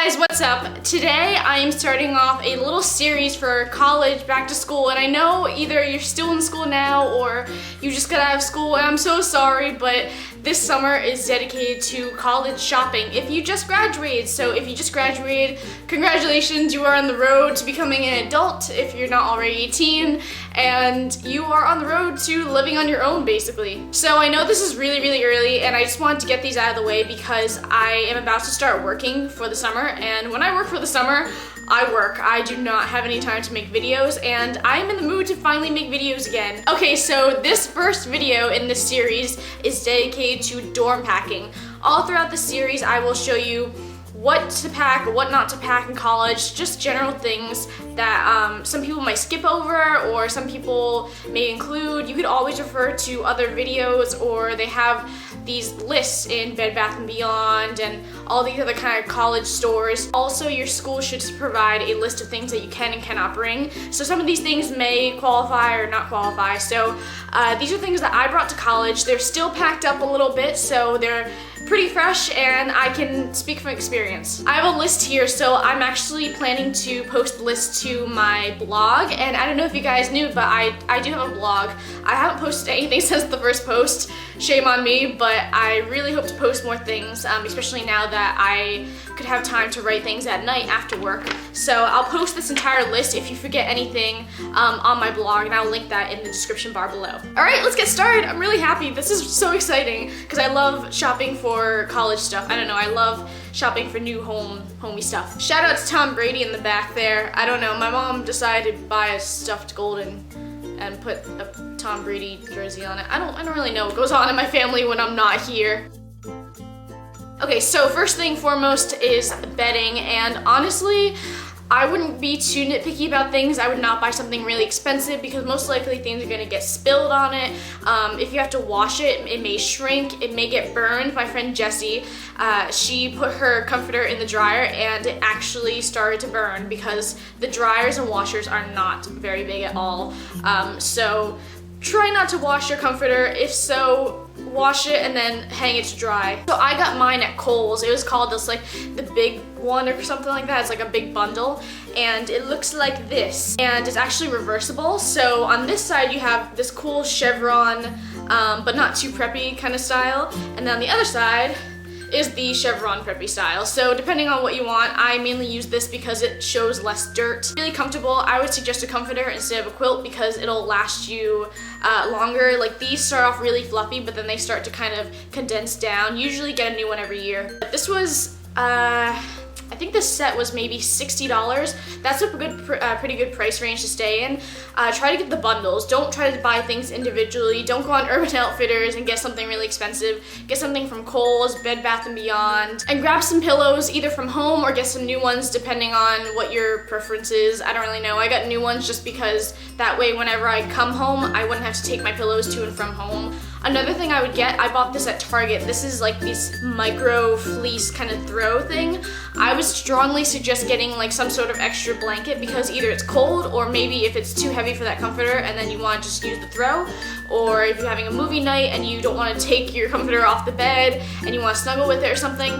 guys, what's up? Today I am starting off a little series for college back to school, and I know either you're still in school now or you just got out of school, and I'm so sorry, but this summer is dedicated to college shopping. If you just graduated, congratulations, you are on the road to becoming an adult if you're not already 18, and you are on the road to living on your own basically. So I know this is really early, and I just wanted to get these out of the way because I am about to start working for the summer, and when I work for the summer, I work. I do not have any time to make videos, and I'm in the mood to finally make videos again. Okay, so this first video in this series is dedicated to dorm packing. All throughout the series, I will show you what to pack, what not to pack in college, just general things that some people might skip over or some people may include. You could always refer to other videos, or they have these lists in Bed Bath & Beyond and all these other kind of college stores. Also, your school should provide a list of things that you can and cannot bring. So some of these things may qualify or not qualify. So these are things that I brought to college. They're still packed up a little bit, so they're pretty fresh, and I can speak from experience. I have a list here, so I'm actually planning to post the list to my blog, and I don't know if you guys knew, but I do have a blog. I haven't posted anything since the first post, shame on me, but I really hope to post more things, especially now that I could have time to write things at night after work. So I'll post this entire list if you forget anything on my blog, and I'll link that in the description bar below. All right, let's get started. I'm really happy. This is so exciting because I love shopping for college stuff. I don't know, I love shopping for new homey stuff. Shout out to Tom Brady in the back there. I don't know, my mom decided to buy a stuffed golden and put a Tom Brady jersey on it. I don't really know what goes on in my family when I'm not here. Okay, so first thing foremost is bedding, and honestly, I wouldn't be too nitpicky about things. I would not buy something really expensive because most likely things are gonna get spilled on it. If you have to wash it, it may shrink, it may get burned. My friend Jessie, she put her comforter in the dryer and it actually started to burn because the dryers and washers are not very big at all. So try not to wash your comforter. If so, wash it and then hang it to dry. So I got mine at Kohl's. It was called this, like, the big one or something like that. It's like a big bundle, and it looks like this, and it's actually reversible. So on this side you have this cool chevron, but not too preppy kind of style, and then on the other side is the chevron preppy style. So depending on what you want, I mainly use this because it shows less dirt. Really comfortable. I would suggest a comforter instead of a quilt because it'll last you longer. Like, these start off really fluffy, but then they start to kind of condense down. Usually get a new one every year. But this was, I think this set was maybe $60. That's a pretty good price range to stay in. Try to get the bundles. Don't try to buy things individually. Don't go on Urban Outfitters and get something really expensive. Get something from Kohl's, Bed Bath & Beyond, and grab some pillows either from home or get some new ones depending on what your preference is. I don't really know. I got new ones just because that way whenever I come home, I wouldn't have to take my pillows to and from home. Another thing I would get, I bought this at Target. This is like this micro fleece kind of throw thing. I would strongly suggest getting like some sort of extra blanket because either it's cold or maybe if it's too heavy for that comforter and then you want to just use the throw, or if you're having a movie night and you don't want to take your comforter off the bed and you want to snuggle with it or something,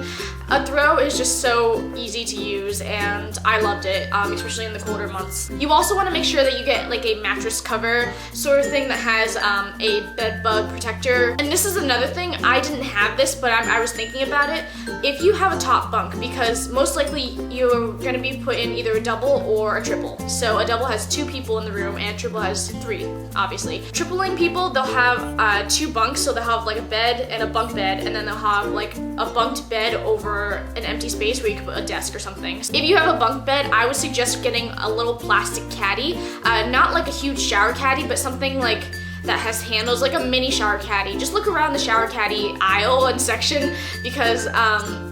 a throw is just so easy to use, and I loved it, especially in the colder months. You also want to make sure that you get like a mattress cover sort of thing that has a bed bug protector. And this is another thing, I didn't have this, but I was thinking about it. If you have a top bunk, because most likely you're going to be put in either a double or a triple. So a double has 2 people in the room and a triple has 3, obviously. Tripling people, they'll have 2 bunks, so they'll have like a bed and a bunk bed, and then they'll have like a bunked bed over an empty space where you can put a desk or something. If you have a bunk bed, I would suggest getting a little plastic caddy, not like a huge shower caddy, but something like that has handles, like a mini shower caddy. Just look around the shower caddy aisle and section because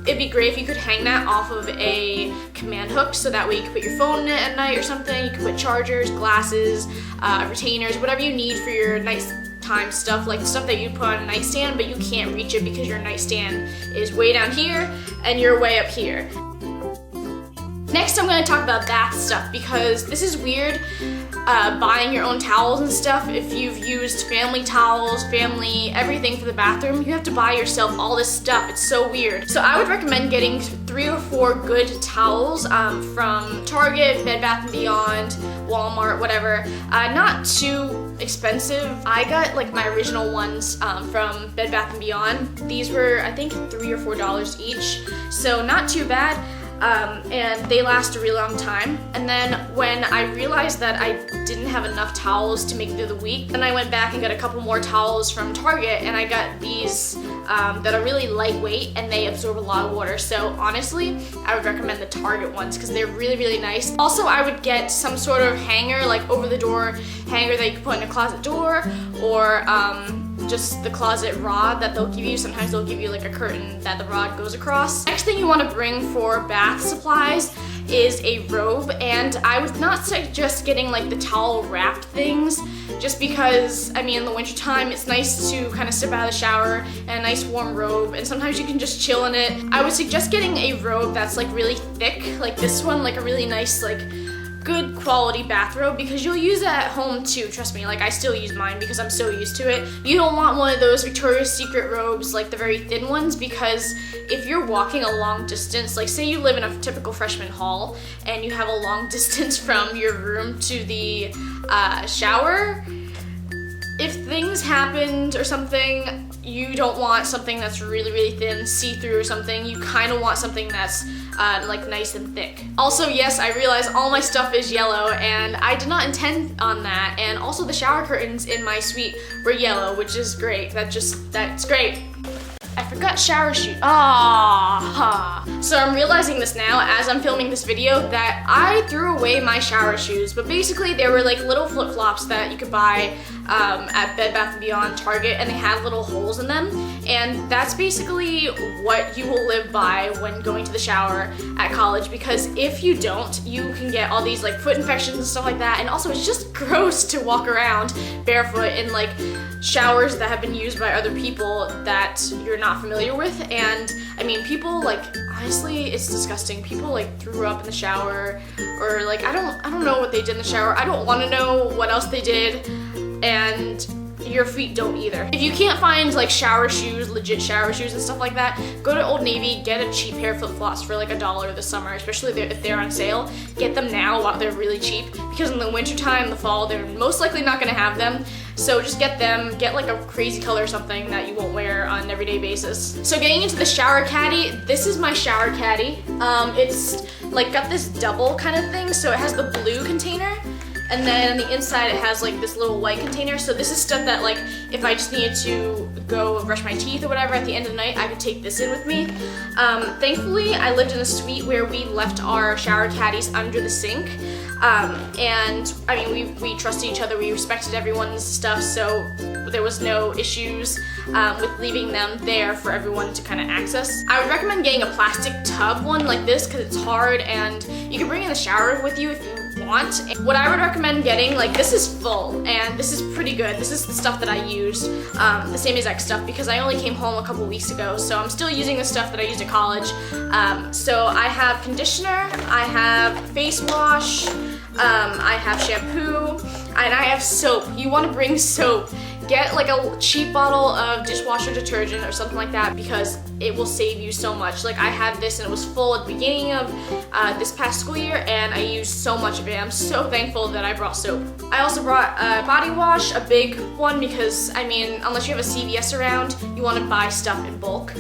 it'd be great if you could hang that off of a command hook, so that way you can put your phone in it at night or something. You can put chargers, glasses, retainers, whatever you need for your nighttime stuff, like stuff that you put on a nightstand but you can't reach it because your nightstand is way down here and you're way up here. Next, I'm going to talk about bath stuff because this is weird, buying your own towels and stuff. If you've used family towels, family everything for the bathroom, you have to buy yourself all this stuff. It's so weird. So I would recommend getting 3 or 4 good towels from Target, Bed Bath & Beyond, Walmart, whatever. Not too expensive. I got like my original ones from Bed Bath & Beyond. These were, I think, $3 or $4 each, so not too bad. And they last a really long time. And then when I realized that I didn't have enough towels to make it through the week, then I went back and got a couple more towels from Target, and I got these that are really lightweight and they absorb a lot of water. So honestly, I would recommend the Target ones because they're really, really nice. Also, I would get some sort of hanger, like over the door hanger that you can put in a closet door, or just the closet rod that they'll give you. Sometimes they'll give you like a curtain that the rod goes across. Next thing you want to bring for bath supplies is a robe, and I would not suggest getting like the towel wrapped things, just because, I mean, in the winter time it's nice to kind of step out of the shower in a nice warm robe, and sometimes you can just chill in it. I would suggest getting a robe that's like really thick, like this one, like a really nice, like good quality bathrobe, because you'll use it at home too, trust me. Like, I still use mine because I'm so used to it. You don't want one of those Victoria's Secret robes, like the very thin ones, because if you're walking a long distance, like say you live in a typical freshman hall and you have a long distance from your room to the shower, if things happened or something, you don't want something that's really, really thin, see-through or something. You kind of want something that's like nice and thick. Also, yes, I realize all my stuff is yellow, and I did not intend on that. And also the shower curtains in my suite were yellow, which is great. That's great. I forgot shower shoes. So I'm realizing this now as I'm filming this video that I threw away my shower shoes, but basically they were like little flip-flops that you could buy at Bed Bath & Beyond, Target, and they had little holes in them, and that's basically what you will live by when going to the shower at college, because if you don't, you can get all these like foot infections and stuff like that, and also it's just gross to walk around barefoot in like showers that have been used by other people that you're not familiar with. And I mean, people, like, honestly, it's disgusting. People like threw up in the shower, or like I don't know what they did in the shower. I don't want to know what else they did, and your feet don't either. If you can't find like shower shoes, legit shower shoes and stuff like that, go to Old Navy, get a cheap pair of flip-flops for like $1 this summer, especially if they're on sale. Get them now while they're really cheap, because in the winter time, the fall, they're most likely not gonna have them. So just get them, get like a crazy color or something that you won't wear on an everyday basis. So getting into the shower caddy, this is my shower caddy. It's like got this double kind of thing, so it has the blue container, and then on the inside it has like this little white container. So this is stuff that, like, if I just needed to go brush my teeth or whatever at the end of the night, I could take this in with me. Thankfully, I lived in a suite where we left our shower caddies under the sink. And I mean, we trusted each other, we respected everyone's stuff, so there was no issues with leaving them there for everyone to kind of access. I would recommend getting a plastic tub one like this, because it's hard and you can bring it in the shower with you if you want. And what I would recommend getting, like, this is full and this is pretty good. This is the stuff that I used, the same exact stuff, because I only came home a couple weeks ago, so I'm still using the stuff that I used at college. So I have conditioner, I have face wash, I have shampoo, and I have soap. You want to bring soap. Get like a cheap bottle of dishwasher detergent or something like that, because it will save you so much. Like, I had this and it was full at the beginning of this past school year, and I used so much of it. I'm so thankful that I brought soap. I also brought a body wash, a big one, because I mean, unless you have a CVS around, you want to buy stuff in bulk.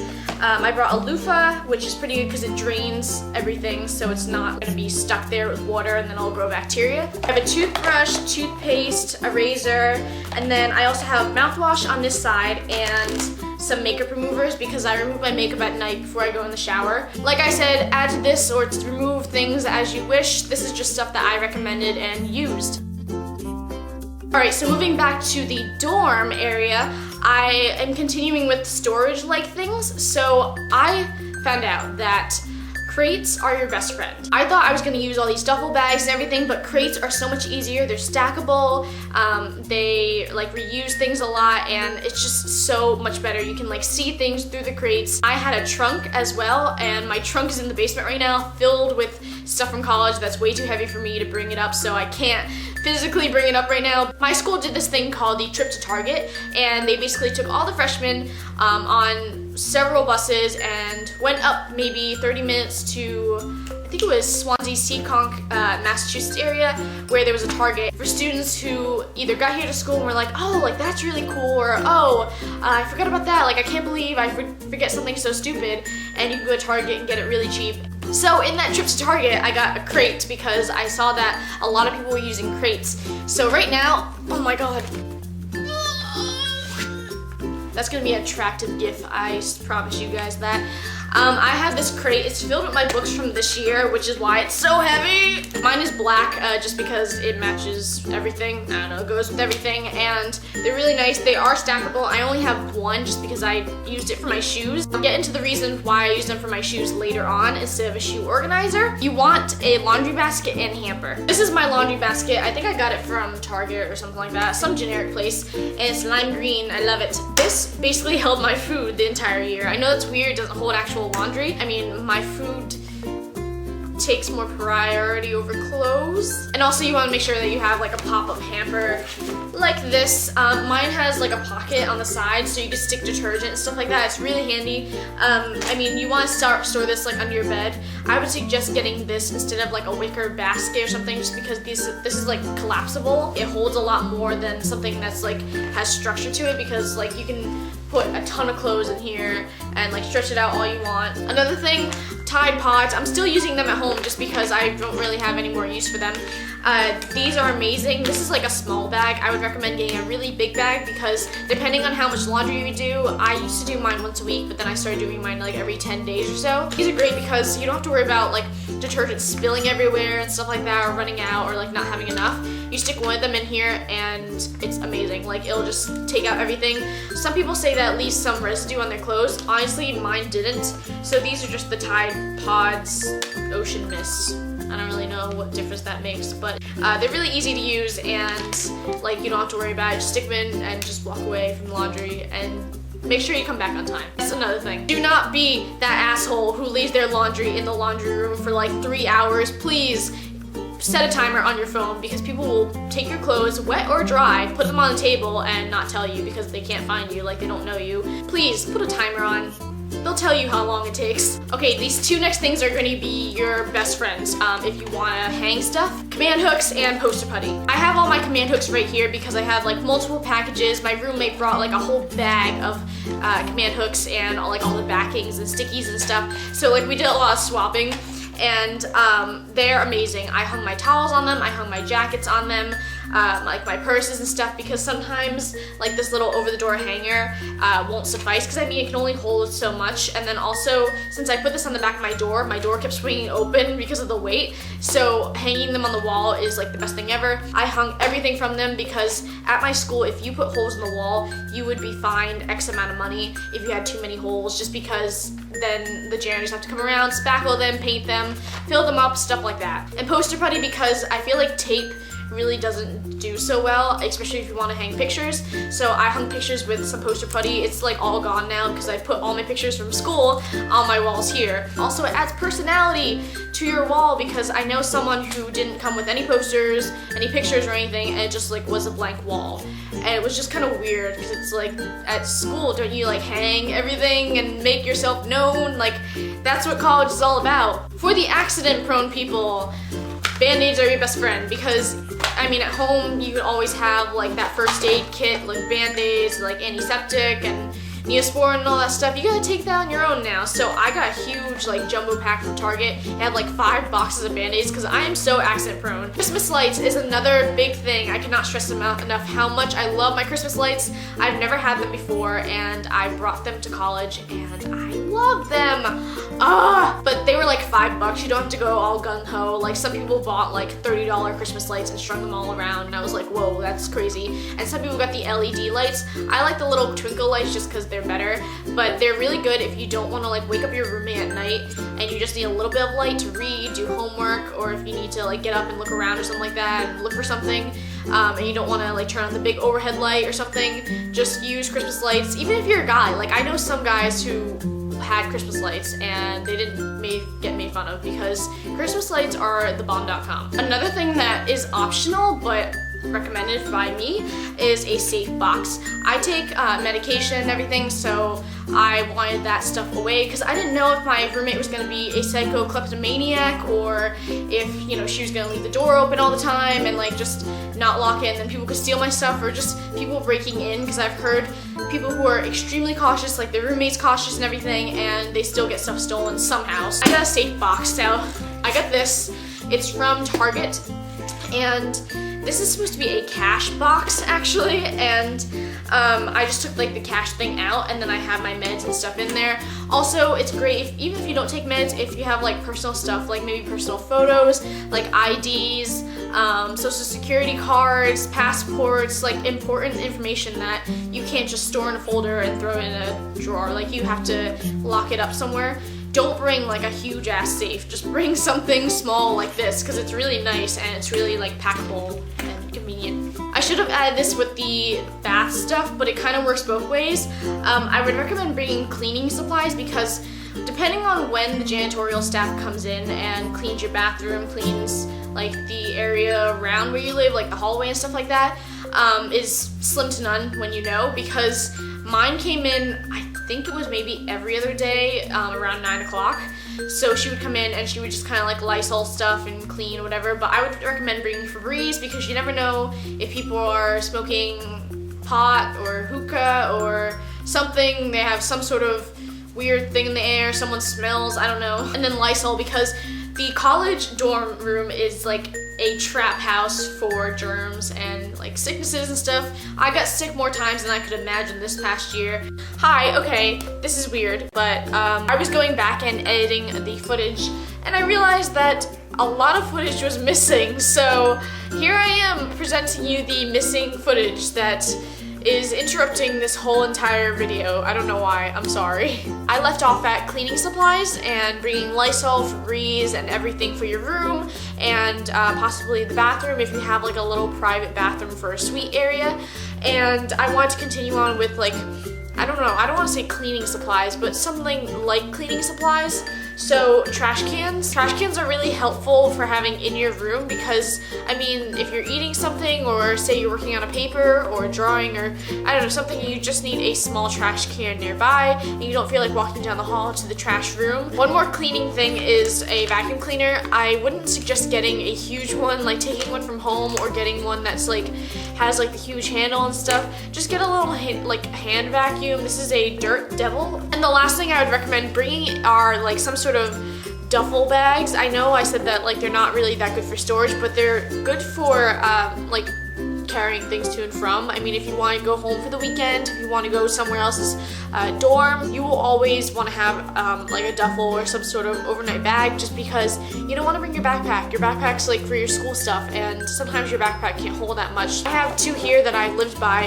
I brought a loofah, which is pretty good because it drains everything, so it's not going to be stuck there with water and then it'll grow bacteria. I have a toothbrush, toothpaste, a razor, and then I also have mouthwash on this side and some makeup removers, because I remove my makeup at night before I go in the shower. Like I said, add to this or to remove things as you wish. This is just stuff that I recommended and used. Alright, so moving back to the dorm area, I am continuing with storage-like things. So I found out that crates are your best friend. I thought I was gonna use all these duffel bags and everything, but crates are so much easier. They're stackable, they like reuse things a lot, and it's just so much better. You can like see things through the crates. I had a trunk as well, and my trunk is in the basement right now, filled with stuff from college that's way too heavy for me to bring it up, so I can't physically bring it up right now. My school did this thing called the Trip to Target, and they basically took all the freshmen on several buses and went up maybe 30 minutes to, I think it was Swansea, Seekonk, Massachusetts area, where there was a Target for students who either got here to school and were like, oh, like that's really cool, or oh, I forgot about that, like I can't believe I forget something so stupid, and you can go to Target and get it really cheap. So in that trip to Target, I got a crate because I saw that a lot of people were using crates. So right now, oh my god. That's gonna be an attractive GIF, I promise you guys that. I have this crate. It's filled with my books from this year, which is why it's so heavy. Mine is black, just because it matches everything. I don't know, it goes with everything, and they're really nice. They are stackable. I only have one just because I used it for my shoes. I'll get into the reason why I use them for my shoes later on instead of a shoe organizer. You want a laundry basket and hamper. This is my laundry basket. I think I got it from Target or something like that, some generic place, and it's lime green. I love it. This basically held my food the entire year. I know that's weird, it doesn't hold actual laundry. I mean, my food takes more priority over clothes. And also you want to make sure that you have like a pop-up hamper like this. Mine has like a pocket on the side so you can stick detergent and stuff like that. It's really handy. I mean, you want to store this like under your bed. I would suggest getting this instead of like a wicker basket or something, just because this is like collapsible. It holds a lot more than something that's like has structure to it, because like you can put a ton of clothes in here and like stretch it out all you want. Another thing, Tide Pods. I'm still using them at home just because I don't really have any more use for them. These are amazing. This is like a small bag. I would recommend getting a really big bag because depending on how much laundry you do, I used to do mine once a week, but then I started doing mine like every 10 days or so. These are great because you don't have to worry about like detergent spilling everywhere and stuff like that, or running out, or like not having enough. You stick one of them in here and it's amazing. Like it'll just take out everything. Some people say that it leaves some residue on their clothes. Honestly, mine didn't. So these are just the Tide Pods Ocean Mist. I don't really know what difference that makes, but they're really easy to use, and like you don't have to worry about it. Just stick them in and just walk away from the laundry, and make sure you come back on time. That's another thing. Do not be that asshole who leaves their laundry in the laundry room for like 3 hours. Please set a timer on your phone, because people will take your clothes, wet or dry, put them on the table and not tell you because they can't find you, like they don't know you. Please put a timer on. They'll tell you how long it takes. Okay, these two next things are gonna be your best friends if you wanna hang stuff. Command hooks and poster putty. I have all my command hooks right here because I have like multiple packages. My roommate brought like a whole bag of command hooks and like all the backings and stickies and stuff. So like we did a lot of swapping, and they're amazing. I hung my towels on them, I hung my jackets on them, like my purses and stuff, because sometimes like this little over-the-door hanger won't suffice, because I mean it can only hold so much. And then also, since I put this on the back of my door kept swinging open because of the weight, so hanging them on the wall is like the best thing ever. I hung everything from them because at my school, if you put holes in the wall, you would be fined X amount of money if you had too many holes, just because then the janitors have to come around, spackle them, paint them, fill them up, stuff like that. And poster putty, because I feel like tape really doesn't do so well, especially if you want to hang pictures. So I hung pictures with some poster putty. It's like all gone now because I put all my pictures from school on my walls here. Also, it adds personality to your wall, because I know someone who didn't come with any posters, any pictures or anything, and it just like was a blank wall. And it was just kind of weird, because it's like at school, don't you like hang everything and make yourself known? Like that's what college is all about. For the accident prone people, Band-Aids are your best friend, because I mean at home you can always have like that first aid kit, like Band-Aids, like antiseptic and Neosporin and all that stuff. You gotta take that on your own now. So I got a huge like jumbo pack from Target. It had like 5 boxes of Band-Aids because I am so accident prone. Christmas lights is another big thing. I cannot stress them out enough how much I love my Christmas lights. I've never had them before, and I brought them to college and I love them. But they were like $5. You don't have to go all gung-ho. Like some people bought like $30 Christmas lights and strung them all around, and I was like, whoa, that's crazy. And some people got the LED lights. I like the little twinkle lights just because they're better, but they're really good if you don't want to like wake up your roommate at night and you just need a little bit of light to read, do homework, or if you need to like get up and look around or something like that and look for something, and you don't want to like turn on the big overhead light or something. Just use Christmas lights. Even if you're a guy, like I know some guys who had Christmas lights and they didn't get made fun of, because Christmas lights are thebomb.com. Another thing that is optional, but recommended by me is a safe box. I take medication and everything, so I wanted that stuff away because I didn't know if my roommate was going to be a psycho kleptomaniac or if, you know, she was going to leave the door open all the time and like just not lock it and then people could steal my stuff, or just people breaking in, because I've heard people who are extremely cautious, like their roommate's cautious and everything, and they still get stuff stolen somehow. So I got a safe box. Now I got this. It's from Target, and this is supposed to be a cash box actually, and I just took like the cash thing out and then I have my meds and stuff in there. Also, it's great even if you don't take meds, if you have like personal stuff, like maybe personal photos, like IDs, social security cards, passports, like important information that you can't just store in a folder and throw it in a drawer. Like you have to lock it up somewhere. Don't bring like a huge ass safe, just bring something small like this because it's really nice and it's really like packable and convenient. I should have added this with the bath stuff, but it kind of works both ways. I would recommend bringing cleaning supplies because depending on when the janitorial staff comes in and cleans your bathroom, cleans like the area around where you live, like the hallway and stuff like that, is slim to none when you know, because mine came in, I think it was maybe every other day around 9 o'clock. So she would come in and she would just kind of like Lysol stuff and clean or whatever. But I would recommend bringing Febreze because you never know if people are smoking pot or hookah or something. They have some sort of weird thing in the air, someone smells, I don't know. And then Lysol because the college dorm room is like a trap house for germs and like sicknesses and stuff. I got sick more times than I could imagine this past year. Hi, okay, this is weird, but I was going back and editing the footage and I realized that a lot of footage was missing. So here I am presenting you the missing footage that is interrupting this whole entire video. I don't know why, I'm sorry. I left off at cleaning supplies and bringing Lysol, Febreze, and everything for your room, and possibly the bathroom if you have like a little private bathroom for a suite area. And I want to continue on with like, I don't know, I don't want to say cleaning supplies, but something like cleaning supplies. So trash cans. Trash cans are really helpful for having in your room because, I mean, if you're eating something or say you're working on a paper or drawing or, I don't know, something, you just need a small trash can nearby and you don't feel like walking down the hall to the trash room. One more cleaning thing is a vacuum cleaner. I wouldn't suggest getting a huge one, like taking one from home or getting one that's like, has like the huge handle and stuff. Just get a little hand vacuum. This is a Dirt Devil. And the last thing I would recommend bringing are like some sort of duffel bags. I know I said that like they're not really that good for storage, but they're good for like carrying things to and from. I mean, if you want to go home for the weekend, if you want to go somewhere else's dorm, you will always want to have like a duffel or some sort of overnight bag just because you don't want to bring your backpack. Your backpack's like for your school stuff and sometimes your backpack can't hold that much. I have two here that I lived by.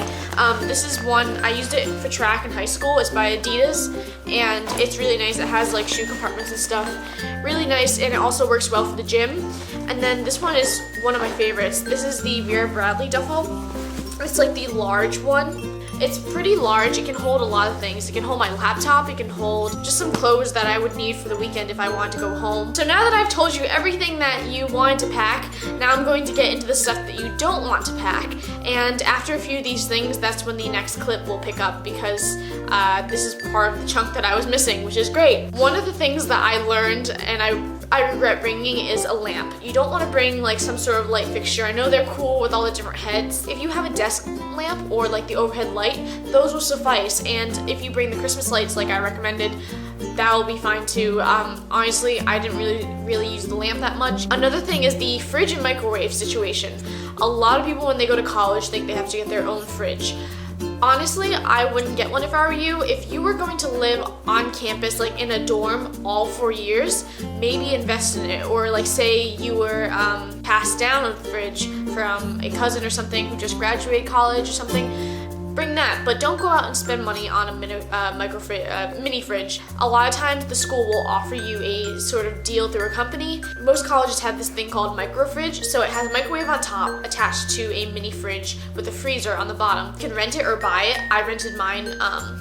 This is one, I used it for track in high school. It's by Adidas and it's really nice. It has like shoe compartments and stuff. Really nice, and it also works well for the gym. And then this one is one of my favorites. This is the Vera Bradley duffel. It's like the large one. It's pretty large. It can hold a lot of things. It can hold my laptop. It can hold just some clothes that I would need for the weekend if I wanted to go home. So now that I've told you everything that you wanted to pack, now I'm going to get into the stuff that you don't want to pack. And after a few of these things, that's when the next clip will pick up because this is part of the chunk that I was missing, which is great. One of the things that I learned, and I regret bringing, is a lamp. You don't want to bring like some sort of light fixture. I know they're cool with all the different heads. If you have a desk lamp or like the overhead light, those will suffice. And if you bring the Christmas lights like I recommended, that will be fine too. Honestly, I didn't really use the lamp that much. Another thing is the fridge and microwave situation. A lot of people when they go to college think they have to get their own fridge. Honestly, I wouldn't get one if I were you. If you were going to live on campus, like in a dorm all 4 years, maybe invest in it. Or like say you were passed down a fridge from a cousin or something who just graduated college or something, bring that. But don't go out and spend money on a mini fridge. A lot of times the school will offer you a sort of deal through a company. Most colleges have this thing called micro fridge. So it has a microwave on top attached to a mini fridge with a freezer on the bottom. You can rent it or buy it. I rented mine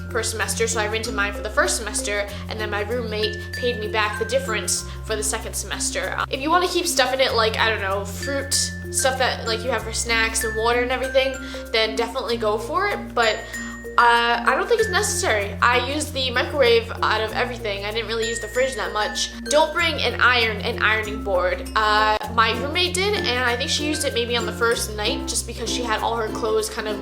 per semester, so I rented mine for the first semester and then my roommate paid me back the difference for the second semester. If you want to keep stuff in it like, I don't know, fruit, stuff that like you have for snacks and water and everything, then definitely go for it. But I don't think it's necessary. I use the microwave out of everything. I didn't really use the fridge that much. Don't bring an ironing board. My roommate did, and I think she used it maybe on the first night just because she had all her clothes kind of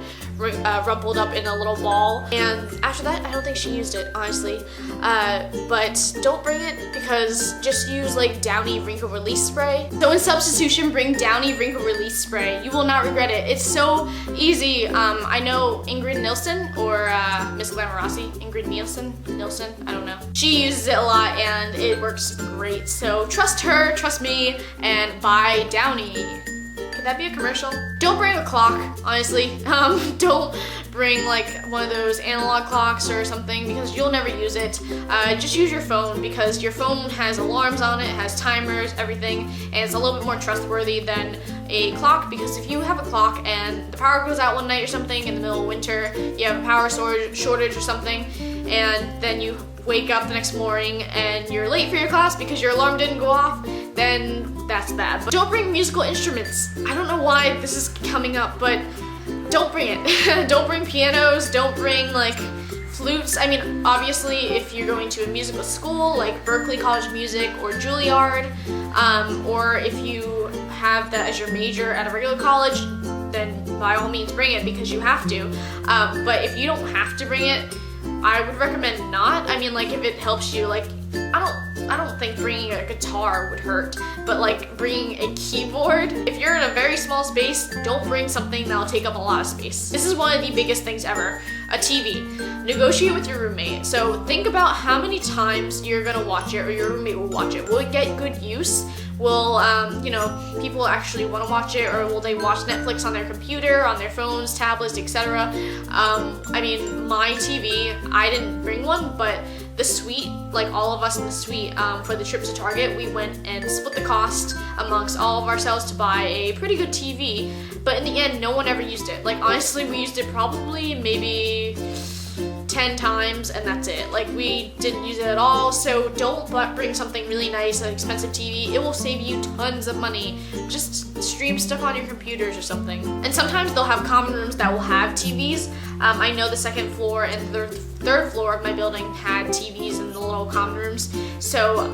rumpled up in a little ball. And after that, I don't think she used it, honestly. But don't bring it because just use like Downy Wrinkle Release Spray. So in substitution, bring Downy Wrinkle Release Spray. You will not regret it. It's so easy. I know Ingrid Nilsson, or Miss Glamorossi, Ingrid Nilsson, I don't know. She uses it a lot and it works great. So trust her, trust me, and buy Downy. Could that be a commercial? Don't bring a clock, honestly. Don't bring like one of those analog clocks or something because you'll never use it. Just use your phone because your phone has alarms on it, it has timers, everything, and it's a little bit more trustworthy than a clock because if you have a clock and the power goes out one night or something in the middle of winter, you have a power shortage or something, and then you wake up the next morning and you're late for your class because your alarm didn't go off, then that's bad. But don't bring musical instruments. I don't know why this is coming up, but don't bring it. Don't bring pianos, don't bring like flutes. I mean, obviously if you're going to a musical school like Berklee College of Music or Juilliard, or if you have that as your major at a regular college, then by all means bring it because you have to. But if you don't have to bring it, I would recommend not. I mean, like if it helps you, like I don't think bringing a guitar would hurt, but like bringing a keyboard, if you're in a very small space, don't bring something that'll take up a lot of space. This is one of the biggest things ever, a TV. Negotiate with your roommate. So think about how many times you're gonna watch it or your roommate will watch it. Will it get good use? Will, people actually want to watch it, or will they watch Netflix on their computer, on their phones, tablets, etc.? I mean, my TV, I didn't bring one, but the suite, like all of us in the suite, for the trip to Target, we went and split the cost amongst all of ourselves to buy a pretty good TV, but in the end, no one ever used it. Like, honestly, we used it probably maybe 10 times and that's it. Like, we didn't use it at all, so don't bring something really nice, an expensive TV. It will save you tons of money. Just stream stuff on your computers or something. And sometimes they'll have common rooms that will have TVs. I know the second floor and the third floor of my building had TVs in the little common rooms, so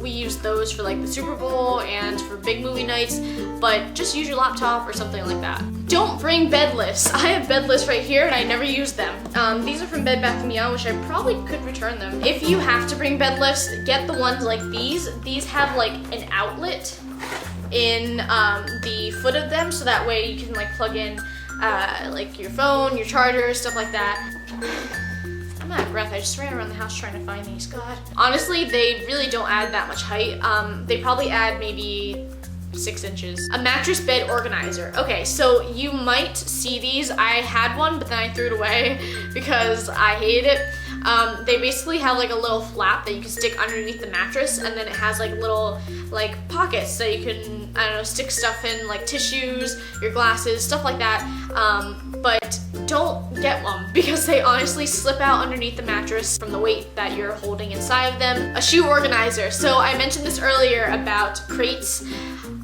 we used those for like the Super Bowl and for big movie nights, but just use your laptop or something like that. Don't bring bed lifts. I have bed lifts right here and I never use them. These are from Bed Bath & Beyond, which I probably could return them. If you have to bring bed lifts, get the ones like these. These have like an outlet in the foot of them, so that way you can like plug in like your phone, your charger, stuff like that. I'm out of breath. I just ran around the house trying to find these. God. Honestly, they really don't add that much height. They probably add maybe 6 inches. A mattress bed organizer. Okay, so you might see these. I had one, but then I threw it away because I hated it. They basically have like a little flap that you can stick underneath the mattress, and then it has like little like pockets that you can, I don't know, stick stuff in, like tissues, your glasses, stuff like that. But don't get one because they honestly slip out underneath the mattress from the weight that you're holding inside of them. A shoe organizer. So I mentioned this earlier about crates.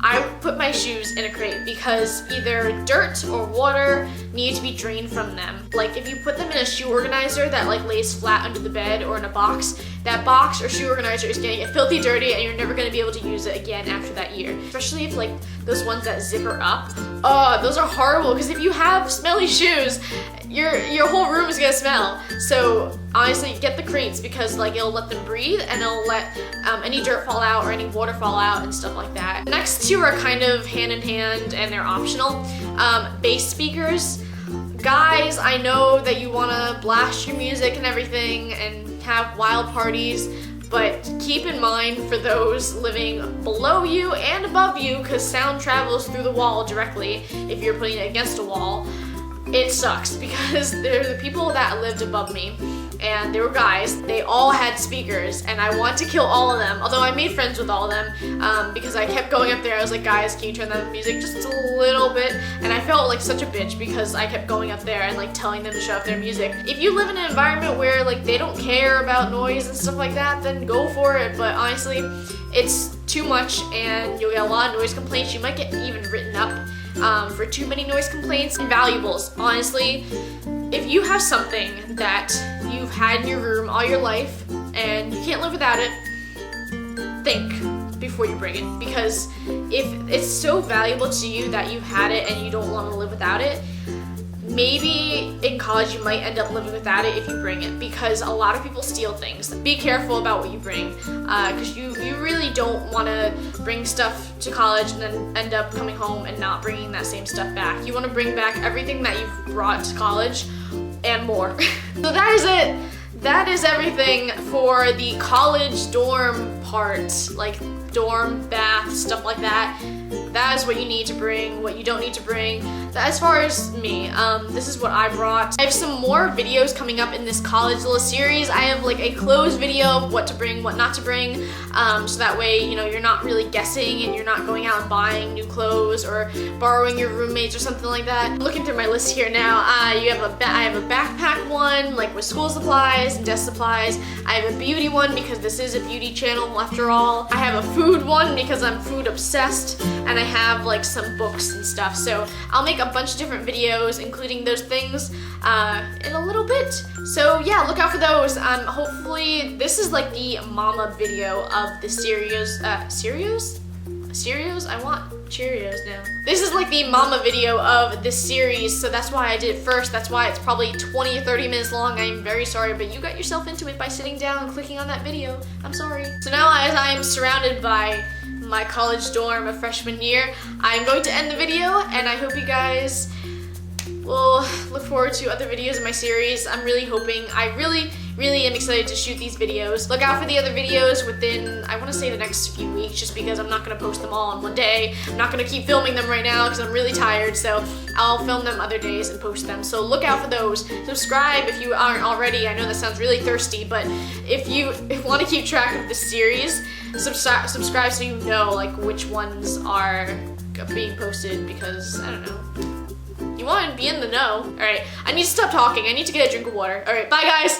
I put my shoes in a crate because either dirt or water need to be drained from them. Like if you put them in a shoe organizer that like lays flat under the bed or in a box, that box or shoe organizer is gonna get filthy dirty and you're never gonna be able to use it again after that year. Especially if like those ones that zipper up. Oh, those are horrible because if you have smelly shoes, your whole room is gonna smell. So honestly, get the crates because like it'll let them breathe and it'll let any dirt fall out or any water fall out and stuff like that. The next two are kind of hand in hand and they're optional. Bass speakers. Guys, I know that you wanna blast your music and everything and have wild parties, but keep in mind for those living below you and above you, because sound travels through the wall directly if you're putting it against a wall. It sucks because there are the people that lived above me and they were guys. They all had speakers and I wanted to kill all of them, although I made friends with all of them because I kept going up there. I was like, guys, can you turn down the music just a little bit? And I felt like such a bitch because I kept going up there and like telling them to shut up their music. If you live in an environment where like they don't care about noise and stuff like that, then go for it. But honestly, it's too much and you'll get a lot of noise complaints. You might get even written up for too many noise complaints. And valuables, honestly, if you have something that you've had in your room all your life and you can't live without it, think before you bring it, because if it's so valuable to you that you've had it and you don't want to live without it, maybe in college you might end up living without it if you bring it, because a lot of people steal things. Be careful about what you bring, because you really don't want to bring stuff to college and then end up coming home and not bringing that same stuff back. You want to bring back everything that you've brought to college and more. So that is it. That is everything for the college dorm part, like dorm, bath, stuff like that. That is what you need to bring, what you don't need to bring. As far as me, this is what I brought. I have some more videos coming up in this college little series. I have like a closed video of what to bring, what not to bring, so that way, you know, you're not really guessing and you're not going out and buying new clothes or borrowing your roommates or something like that. Looking through my list here now, I have a backpack one, like with school supplies and desk supplies. I have a beauty one because this is a beauty channel after all. I have a food one because I'm food obsessed, and I have like some books and stuff. So I'll make a bunch of different videos including those things in a little bit. So yeah, look out for those. Hopefully this is like the mama video of the series. Cheerios? I want Cheerios now. This is like the mama video of this series, so that's why I did it first. That's why it's probably 20 or 30 minutes long. I'm very sorry, but you got yourself into it by sitting down and clicking on that video. I'm sorry. So now, as I am surrounded by my college dorm of freshman year, I'm going to end the video, and I hope you guys will look forward to other videos in my series. I'm really hoping, I really am excited to shoot these videos. Look out for the other videos within, I want to say the next few weeks, just because I'm not going to post them all in one day. I'm not going to keep filming them right now because I'm really tired, so I'll film them other days and post them. So look out for those. Subscribe if you aren't already. I know that sounds really thirsty, but if you want to keep track of this series, subscribe so you know like which ones are being posted, because I don't know. You want to be in the know. Alright, I need to stop talking. I need to get a drink of water. Alright, bye guys!